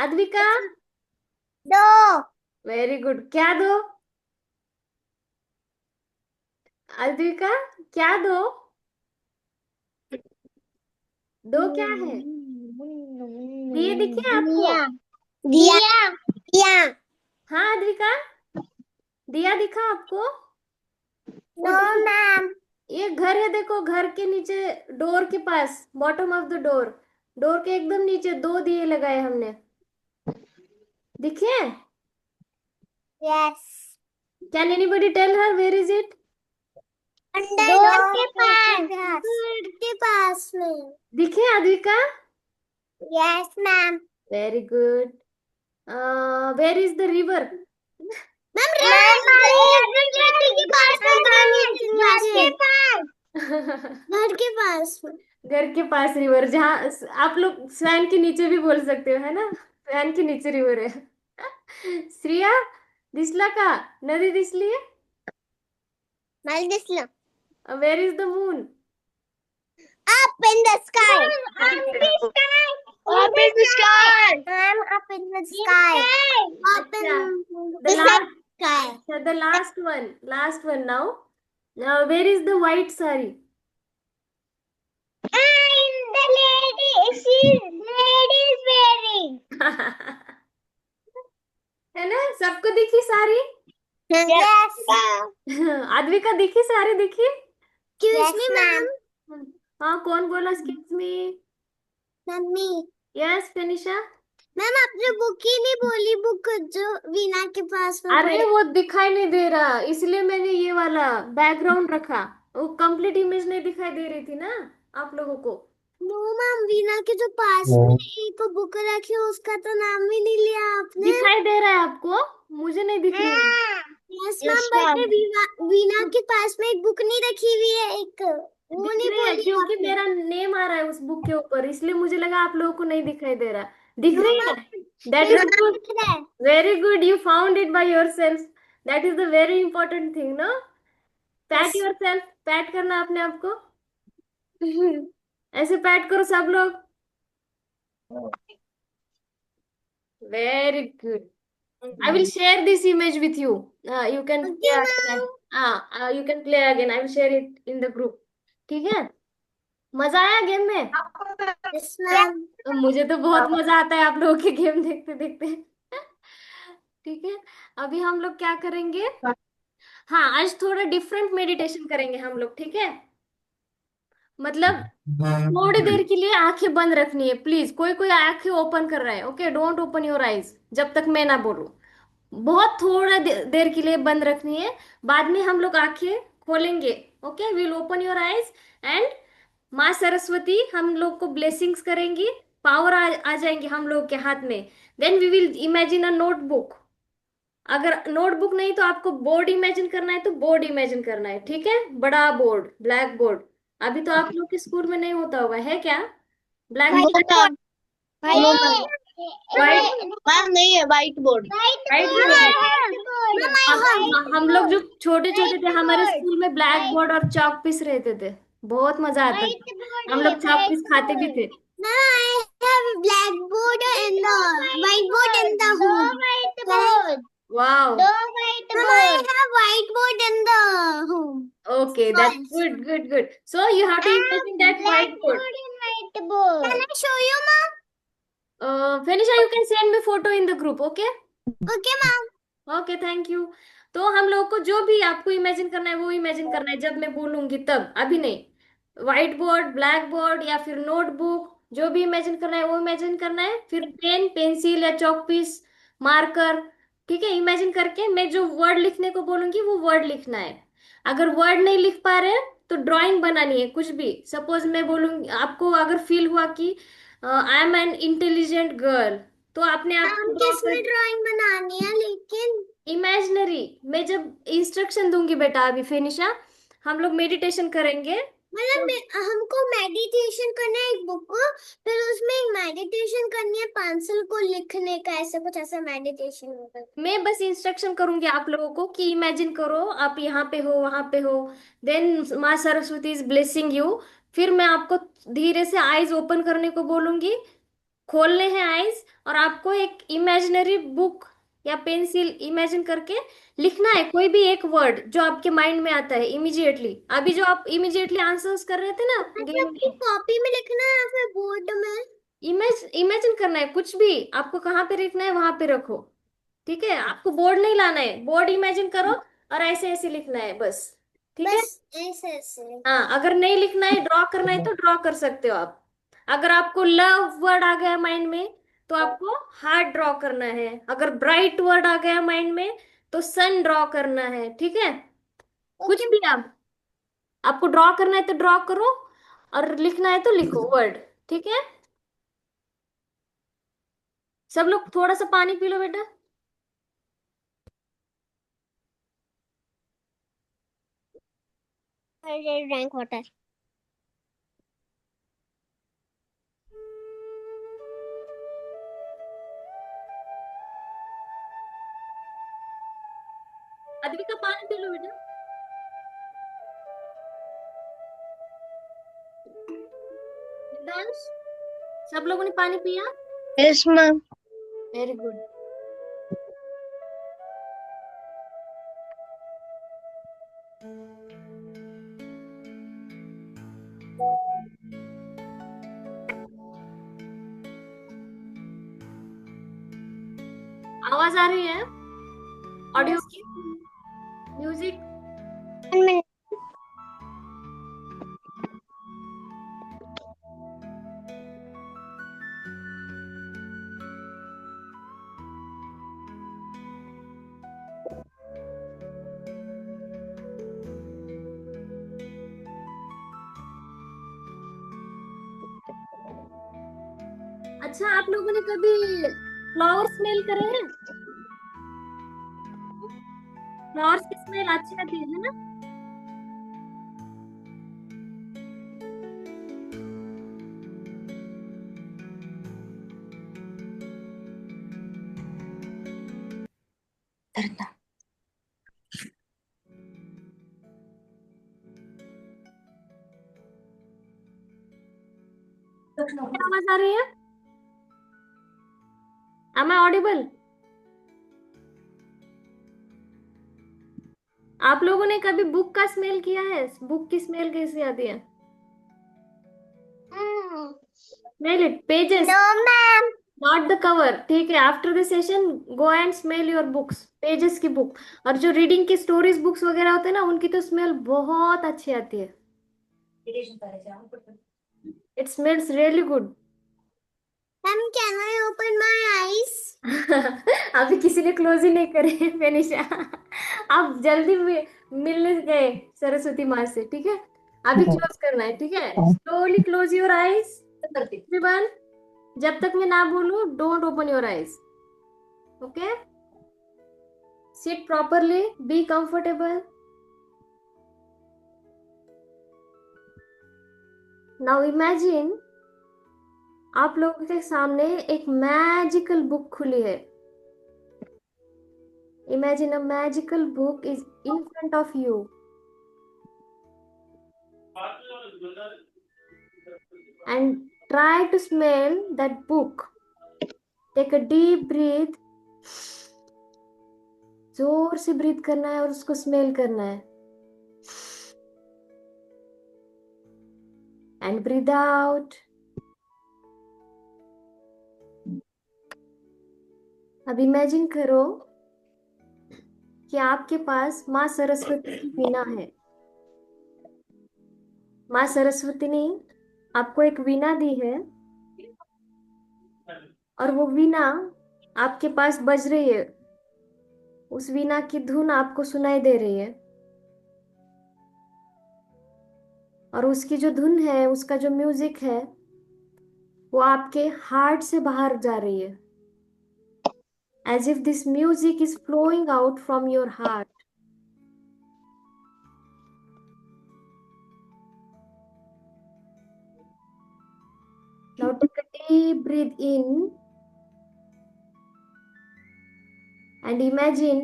अद्विका? दो वेरी गुड। क्या दो? अद्विका, क्या दो? दो क्या है? दिए दिखे आपको? दिया दिया हाँ अद्विका, दिया दिखा आपको? No ma'am. ये घर है देखो, घर के नीचे डोर के पास, bottom of the door, door के एकदम नीचे दो दिए लगाए हमने, दिखे? Yes can anybody tell her where is it? Door के पास में। दिखे Advika? Yes ma'am. Very good. Where is the river? Ma'am घर के पास में। घर के पास रिवर, जहाँ आप लोग स्वैन के नीचे भी बोल सकते हो, है ना? स्वैन के नीचे रिवर है। श्रिया, दिसला का? नदी दिसली है? Mal दिसला। Where is the moon? Up in the sky. Up in the sky. I'm up in the sky. Up in the का है। अच्छा, the last one now. Where is the white sari? The lady is wearing. है ना, सबको दिखी सारी? Yes. अद्विका दिखी, सारी दिखी? Excuse me, ma'am. हाँ, कौन बोला excuse me? Mummy. Yes Finisha. Ma'am आपने बुक ही नहीं बोली, बुक जो वीना के पास में अरे पड़ी। वो दिखाई नहीं दे रहा, इसलिए मैंने ये वाला बैकग्राउंड रखा। वो कंप्लीट इमेज नहीं दिखाई दे रही थी ना आप लोगों को। नो मैम, वीना के जो पास में एक बुक रखी है उसका तो नाम भी नहीं लिया आपने। दिखाई दे रहा है आपको? मुझे नहीं दिख रही है। यस मैम, बट वीना के पास में एक बुक नहीं रखी हुई है, एक वो दिख नहीं रही है बोली क्योंकि आपने। मेरा नेम आ रहा है उस बुक के ऊपर, इसलिए मुझे लगा आप लोगों को नहीं दिखाई दे रहा। दिख नो रही है? मैम, दैट मेरा इज नाम गुड। दिख रहा है। Very good, you found it by yourself. That is the very important thing, no? Pat yes. Yourself, pat करना अपने आप को। ऐसे पैट करो सब लोग। Very good. I will share this image with you. You can okay play again. Ma'am. You can play again. I will share it in the group. ठीक है? मजा आया गेम में? Yes ma'am. मुझे तो बहुत मजा आता है आप लोगों के गेम देखते देखते। ठीक है, अभी हम लोग क्या करेंगे? हाँ, आज थोड़ा डिफरेंट मेडिटेशन करेंगे हम लोग, ठीक है? मतलब थोड़ी देर के लिए आंखें बंद रखनी है प्लीज। कोई कोई आंखें ओपन कर रहा है, okay? Don't open your eyes जब तक मैं ना बोलूं। बहुत थोड़ा देर के लिए बंद रखनी है। बाद में हम लोग आंखें खोलेंगे, okay? Will open your eyes and माँ सरस्वती हम लोग को ब्लेसिंग्स करेंगी। पावर आ जाएंगे हम लोग के हाथ में। Then we will imagine a notebook. अगर नोटबुक नहीं तो आपको बोर्ड इमेजिन करना है, तो बोर्ड इमेजिन करना है, ठीक है? बड़ा बोर्ड, ब्लैक बोर्ड। अभी तो आप लोग के स्कूल में नहीं होता होगा, है क्या? Black no board, ma'am. No ma'am. White, ma'am नहीं है, व्हाइट बोर्ड। व्हाइट बोर्ड है। हम लोग जो छोटे छोटे थे, हमारे स्कूल में ब्लैक बोर्ड और चॉक पीस रहते थे। बहुत मजा आता था। हम लोग चॉक पीस खाते भी थे। Ma'am, I have blackboard and the whiteboard in the home. Correct? Wow. Ma'am, I have whiteboard in the home. Okay, that's good, good, good. So you have to imagine that whiteboard. Can I show you, ma'am? Fenisha, you can send me photo in the group, okay? Okay, ma'am. Okay, thank you. तो हम लोग को जो भी आपको इमेजिन करना है वो इमेजिन करना है, जब मैं बोलूंगी तब, अभी नहीं। व्हाइट बोर्ड, ब्लैक बोर्ड या फिर नोटबुक, जो भी इमेजिन करना है वो इमेजिन करना है। फिर पेन, पेंसिल या चॉक पीस, मार्कर, ठीक है? इमेजिन करके मैं जो वर्ड लिखने को बोलूंगी वो वर्ड लिखना है। अगर वर्ड नहीं लिख पा रहे तो ड्राइंग बनानी है, कुछ भी। सपोज मैं बोलूंगी, आपको अगर फील हुआ कि I am an intelligent girl, तो आपने आप Ma'am, किसमें ड्राइंग बनानी है लेकिन? इमेजिनरी। मैं जब इंस्ट्रक्शन दूंगी बेटा, अभी फिनिशा हम लोग मेडिटेशन करेंगे। मतलब हमको मेडिटेशन करना है एक बुक को, फिर उसमें एक मेडिटेशन करनी है पेंसिल को लिखने का, ऐसा कुछ ऐसा मेडिटेशन होगा। मैं बस इंस्ट्रक्शन करूंगी आप लोगों को कि इमेजिन करो आप यहाँ पे हो, वहां पे हो। देन माँ सरस्वती इज ब्लेसिंग यू। फिर मैं आपको धीरे से आईज ओपन करने को बोलूंगी, खोलने हैं आईज, और आपको एक इमेजिनरी बुक या पेंसिल इमेजिन करके लिखना है कोई भी एक वर्ड जो आपके माइंड में आता है इमीडिएटली। अभी जो आप इमीडिएटली आंसर्स कर रहे थे ना गेम मतलब कि में, कॉपी में लिखना है या फिर बोर्ड में? इमेजिन करना है कुछ भी। आपको कहाँ पे लिखना है वहां पे रखो, ठीक है? आपको बोर्ड नहीं लाना है, बोर्ड इमेजिन करो और ऐसे ऐसे लिखना है बस, ठीक है? बस ऐसे ऐसे। हाँ, अगर नहीं लिखना है, ड्रॉ करना है तो ड्रॉ कर सकते हो आप। अगर आपको लव वर्ड आ गया माइंड में तो आपको हार्ट ड्रॉ करना है। अगर ब्राइट वर्ड आ गया माइंड में तो सन ड्रॉ करना है, ठीक है? कुछ ओके। भी आप, आपको ड्रॉ करना है तो ड्रॉ करो, और लिखना है तो लिखो वर्ड, ठीक है? सब लोग थोड़ा सा पानी पी लो बेटा। Drink water. अद्विका पानी पी लो बेटा। सिद्धांश, सब लोगों ने पानी पिया? Yes ma'am. Very good. आवाज आ रही है ऑडियो की? म्यूजिक। 1 minute. अच्छा, आप लोगों ने कभी फ्लावर स्मेल करे हैं? फ्लावर्स की स्मेल अच्छी आती है ना? करना। क्या आवाज आ रही है? Am I audible? आप लोगों ने कभी बुक का स्मेल किया है? बुक की स्मेल कैसी आती है? Smell it, pages, No, ma'am. Not the cover. ठीक है, after the session go and smell your books, pages की बुक। और जो रीडिंग की स्टोरीज बुक्स वगैरह होते हैं ना, उनकी तो स्मेल बहुत अच्छी आती है। It smells really good. Ma'am, can I open my eyes? अभी किसी ने क्लोज ही नहीं करे बेनिशा। आप जल्दी मिलने गए सरस्वती माँ से, ठीक है? अभी क्लोज करना है, ठीक है? Slowly close your eyes everyone. जब तक मैं ना बोलूं, don't open your eyes. Okay? Seat properly, be comfortable. Now imagine आप लोगों के सामने एक मैजिकल बुक खुली है। Imagine a magical book is in front of you and try to smell that book. Take a deep breath. जोर से ब्रीथ करना है और उसको स्मेल करना है। And breathe out. अब इमेजिन करो कि आपके पास माँ सरस्वती की वीणा है। माँ सरस्वती ने आपको एक वीणा दी है और वो वीणा आपके पास बज रही है। उस वीणा की धुन आपको सुनाई दे रही है और उसकी जो धुन है, उसका जो म्यूजिक है, वो आपके हार्ट से बाहर जा रही है। As if this music is flowing out from your heart. Now take a deep breath in and imagine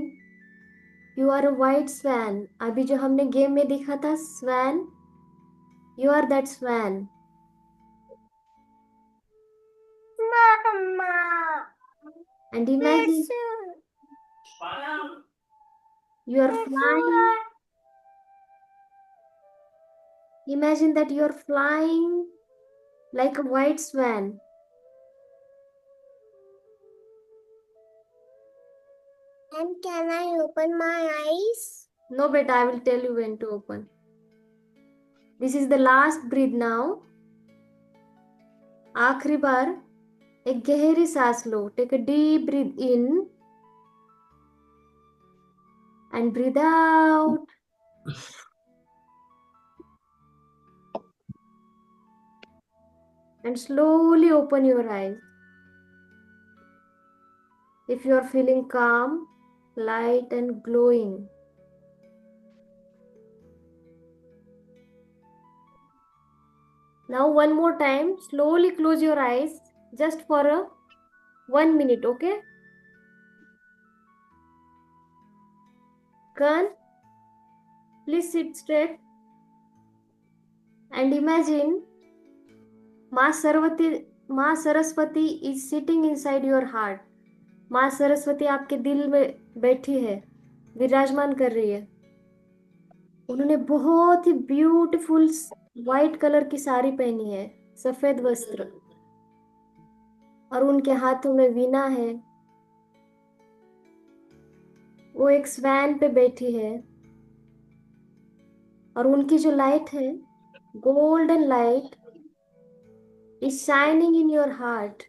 you are a white swan. अभी जो हमने गेम में देखा था swan, you are that swan. Mama. And imagine you are flying. Imagine that you are flying like a white swan. And can I open my eyes? No, beta, I will tell you when to open. This is the last breath now. आखिरी बार एक गहरी सांस लो। Take a deep breath in and breathe out. And slowly open your eyes. If you are feeling calm, light and glowing. Now one more time, slowly close your eyes just for 1 minute, okay? Kan, please sit straight and imagine माँ Saraswati is sitting inside your heart. माँ सरस्वती आपके दिल में बैठी है, विराजमान कर रही है। उन्होंने बहुत ही ब्यूटीफुल व्हाइट कलर की साड़ी पहनी है, सफेद वस्त्र, और उनके हाथों में वीणा है। वो एक स्वैन पे बैठी है, और उनकी जो लाइट है, golden light, is shining in your heart.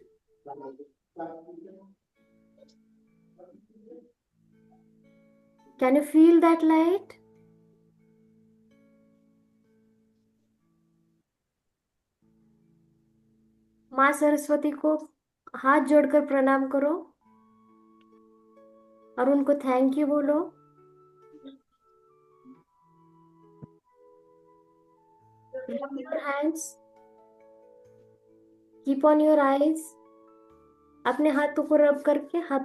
Can you feel that light? माँ सरस्वती को हाथ जोड़कर प्रणाम करो और उनको थैंक यू बोलो। Rub your hands, keep on your eyes। अपने हाथों को रब करके हाथ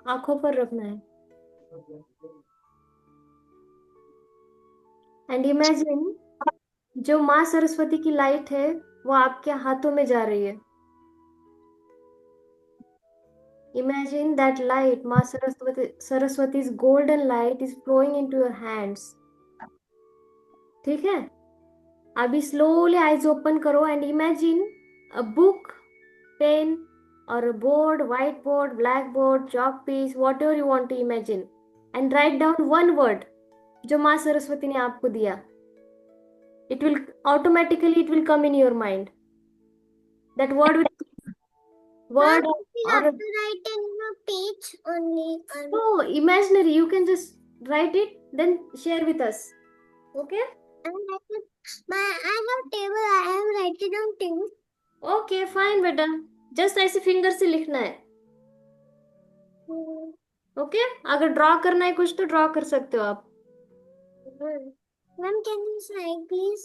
आंखों पर रखना है। एंड इमेजिन, जो माँ सरस्वती की लाइट है वो आपके हाथों में जा रही है। इमेजिन दैट लाइट, माँ सरस्वती's golden light is flowing into your hands। ठीक है, अभी स्लोली आईज ओपन करो and imagine a book, pen और board, white board, black board, chalk piece, whatever you want to imagine, and write down one word जो माँ सरस्वती ने आपको दिया। It will automatically it will come in your mind. That word word Mom, we or have to write in a page only. no imaginary. You can just write it, then share with us. Okay? I have table. I have written down things. Okay, fine बेटा। Just ऐसे फिंगर से लिखना है। ओके अगर ड्रॉ करना है कुछ तो ड्रॉ कर सकते हो आप। Ma'am, can you slide, please?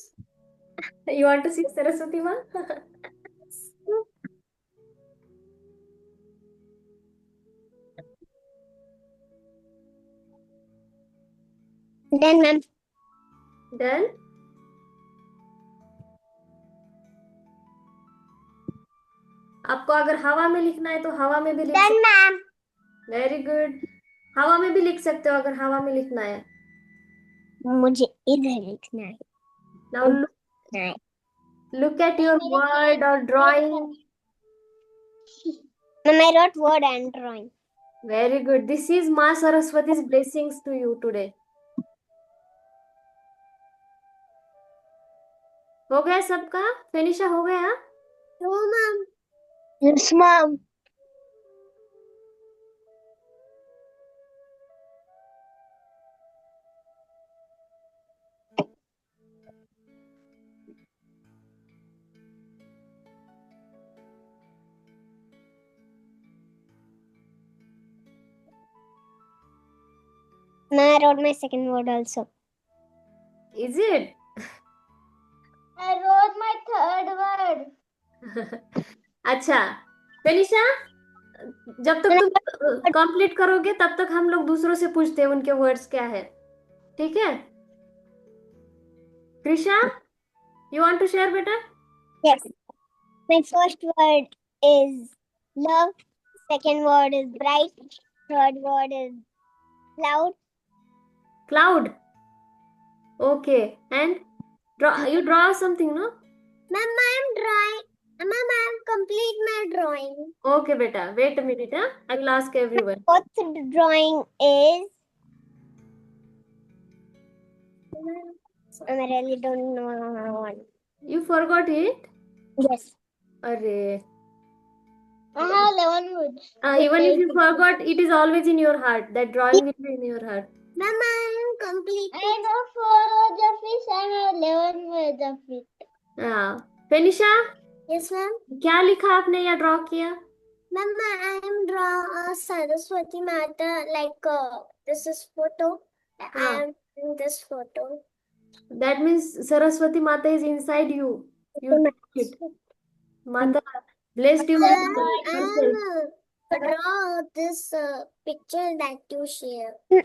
You want to see Saraswati माँ? Then, ma'am. Done? आपको अगर हवा में लिखना है तो हवा में भी लिख Done, सकते ma'am. हो। Very good. हवा में भी लिख सकते हो अगर हवा में लिखना है। मुझे इधर लिखना है। Now look at your word or drawing. Ma'am, I wrote word and drawing. Very good. This is Ma Saraswati's blessings to you today. हो गया सबका? फिनिशा हो गया? No, ma'am. Yes, ma'am. Now I wrote my second word also. Is it? I wrote my third word. अच्छा फिनिशा, जब तक तुम कंप्लीट करोगे तब तक हम लोग दूसरों से पूछते हैं उनके वर्ड्स क्या है। ठीक है? Krisha, you want to share बेटा? Yes. My first word is love. Second word is bright. Third word is cloud. Cloud. Okay. And you draw something, no? Ma'am, I am drawing. Ma'am, I am complete my drawing. Okay बेटा, wait a minute, huh? I will ask everyone. Fourth drawing is. I really don't know one. You forgot it? Yes. अरे I have 11 words. even if you forgot, it is always in your heart. That drawing will be in your heart. Ma'am, I am complete. I know 4 words of it. I have 11 words of it. हाँ फेनिशा, Yes, ma'am. क्या लिखा आपने या ड्रॉ किया? Ma'am, I am draw Saraswati Mata like this is photo. I am in this photo. That means Saraswati Mata is inside you. You took it. Mata blessed you with herself. Draw this picture that you share.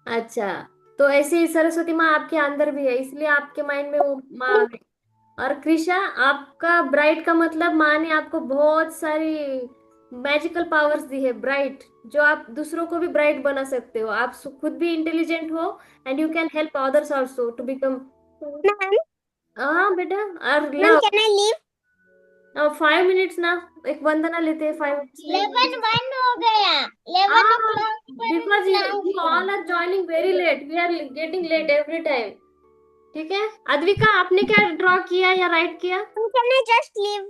अच्छा, तो ऐसे ही सरस्वती माँ आपके अंदर भी है, इसलिए आपके माइंड में वो माँ आ गई। और कृषा, आपका ब्राइट का मतलब माँ ने आपको बहुत सारी मैजिकल पावर्स दी है, ब्राइट, जो आप दूसरों को भी ब्राइट बना सकते हो, आप खुद भी इंटेलिजेंट हो, and you can help others also to become. Ma'am हाँ बेटा, और ma'am love. Can I leave? 5 minutes ना, एक वंदना लेते हैं 5 मिनट्स में। 11:01 हो गया, 11 o'clock पर बिकॉज class यू है। All are joining very late, we are getting late every time. ठीक है, अद्विका आपने क्या ड्रॉ किया या राइट किया? Can I just leave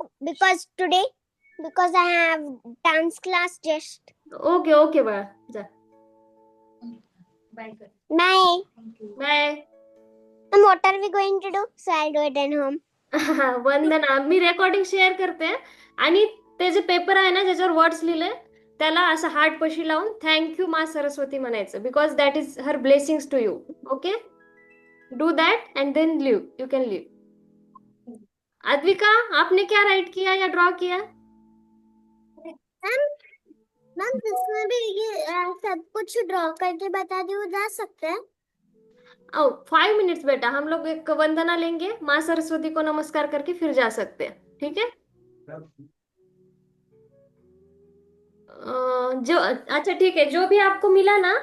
because I have dance class just. Okay okay बा, जा बाय कर, Bye. Bye. And what are we going to do? So I'll do it at home. Vandana, me recording share करते, आणि ते जे पेपर आहे ना ज्याच्यावर वर्ड्स लिहिले, त्याला असं हार्ट पशी लावून थँक्यू मा सरस्वती म्हणायचं, because that is her blessings to you. Okay, do that and then leave, you can leave. Advika, आपने क्या राइट किया या ड्रॉ किया? मैम इसमें भी ये सब कुछ ड्रॉ करके बता दिया जा सकता है? 5 मिनट्स बेटा, हम लोग एक वंदना लेंगे, माँ सरस्वती को नमस्कार करके फिर जा सकते हैं. ठीक है, जो अच्छा ठीक है, जो भी आपको मिला ना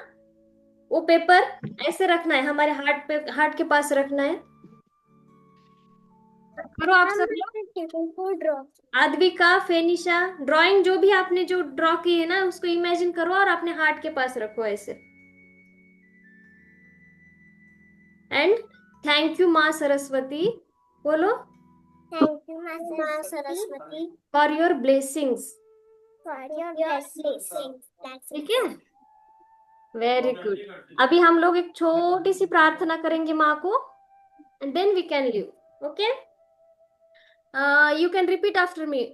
वो पेपर ऐसे रखना है, हमारे हार्ट के पास रखना है. करो आप सब लोग. ड्रॉ आद्विका, फेनिशा, ड्राइंग जो भी आपने जो ड्रॉ की है ना उसको इमेजिन करो और अपने हार्ट के पास रखो ऐसे. एंड थैंक यू माँ सरस्वती, बोलो, थैंक यू माँ Saraswati for your blessings. For your blessings. ठीक है, वेरी गुड. अभी हम लोग एक छोटी सी प्रार्थना करेंगे माँ को, and then we can leave. Okay, you can repeat after me.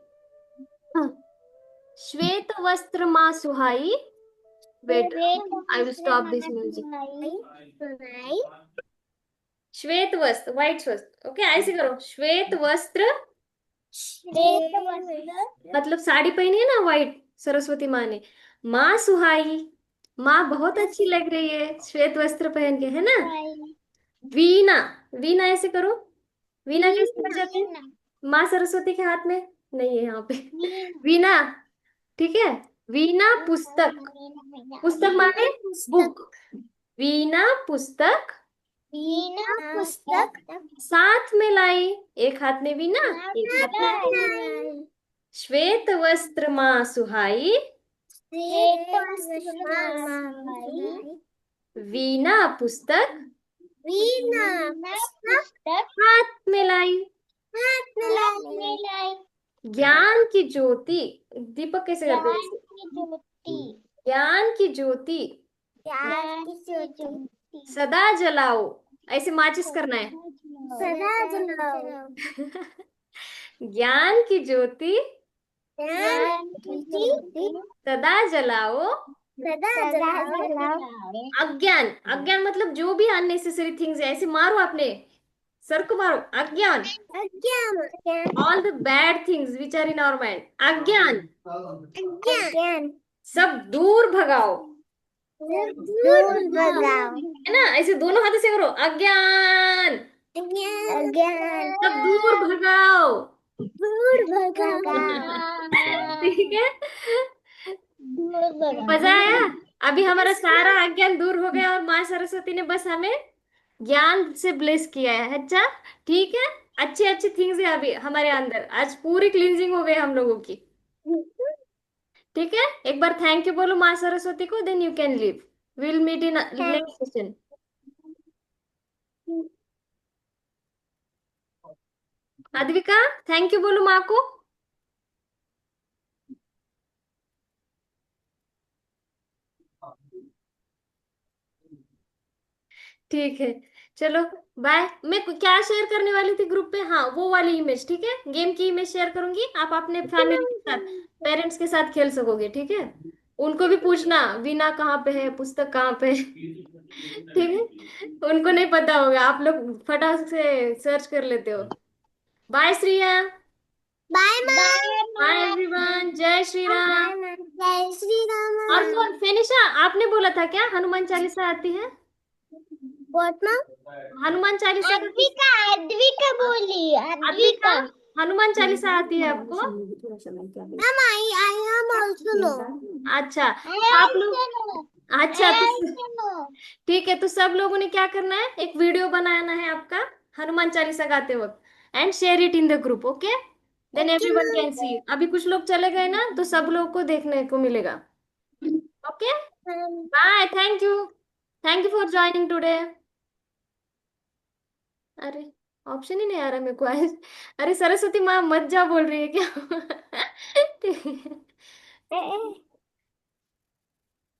श्वेत वस्त्र माँ सुहाई. Wait, I will stop this music. श्वेत वस्त्र, व्हाइट वस्त्र. ओके, ऐसे करो, श्वेत वस्त्र, मतलब साड़ी पहनी है ना व्हाइट सरस्वती माँ ने. माँ सुहाई, माँ बहुत अच्छी लग रही है श्वेत वस्त्र पहन के, है ना. वीणा, वीणा ऐसे करो, वीणा कैसे बजाते हैं? माँ सरस्वती के हाथ में नहीं है यहाँ पे. वीणा, ठीक है. वीणा पुस्तक, पुस्तक माने बुक. वीणा पुस्तक पुस्तक साथ में लाई, एक हाथ में वीणा एक हाथ में. श्वेत वस्त्र माँ सुहाई, वीणा पुस्तक हाथ में लाई. ज्ञान की ज्योति, दीपक कैसे करते हैं? ज्ञान की ज्योति सदा जलाओ, ऐसे माचिस करना है. सदा जलाओ. ज्ञान की ज्योति सदा जलाओ. सदा जलाओ. अज्ञान, अज्ञान मतलब जो भी अननेसेसरी थिंग्स है, ऐसे मारो, आपने सर को मारो. अज्ञान, अज्ञान all the bad things which are in our mind. अज्ञान अज्ञान सब दूर भगाओ, दूर भगाओ. है ना. ऐसे दोनों हाथों से करो, अज्ञान अज्ञान सब दूर भगाओ. दूर भगाओ. ठीक है, मजा आया. अभी हमारा सारा अज्ञान दूर हो गया और माँ सरस्वती ने बस हमें ज्ञान से ब्लेस किया है. अच्छा ठीक है, अच्छी अच्छी थिंग्स है अभी हमारे अंदर, आज पूरी क्लींजिंग हो गई हम लोगों की. ठीक है, एक बार थैंक यू बोलो माँ सरस्वती को, then you can leave. Will meet in next session. Advika, thank you बोलो माँ को. ठीक है, चलो बाय. मैं क्या शेयर करने वाली थी ग्रुप पे, हाँ वो वाली इमेज, ठीक है, गेम की इमेज शेयर करूंगी, आप अपने फैमिली के साथ, पेरेंट्स के साथ खेल सकोगे. ठीक है, उनको भी पूछना वीणा कहाँ पे है, पुस्तक कहाँ पे है. ठीक है, उनको नहीं पता होगा, आप लोग फटाक से सर्च कर लेते हो. Bye Shriya. Bye bye everyone, जय श्री राम. जय श्री राम. और कौन, फेनिशा आपने बोला था क्या हनुमान चालीसा आती है? What ma'am? हनुमान चालीसा अद्विका बोली, अद्विका, हनुमान चालीसा आती है आपको? Ma'am I am also no. अच्छा I तो आप लोग, also know. अच्छा I तो also know. ठीक है, तो सब लोगों ने क्या करना है, एक वीडियो बनाना है आपका हनुमान चालीसा गाते वक्त, and share it in the group, okay? Then okay everyone ma'am. Can see. अभी कुछ लोग चले गए ना, तो सब लोग को देखने को मिलेगा। Okay, ma'am bye, thank you, thank you for joining today. अरे ऑप्शन ही नहीं आ रहा मेरे को आज। अरे सरस्वती माँ मत जा बोल रही है क्या?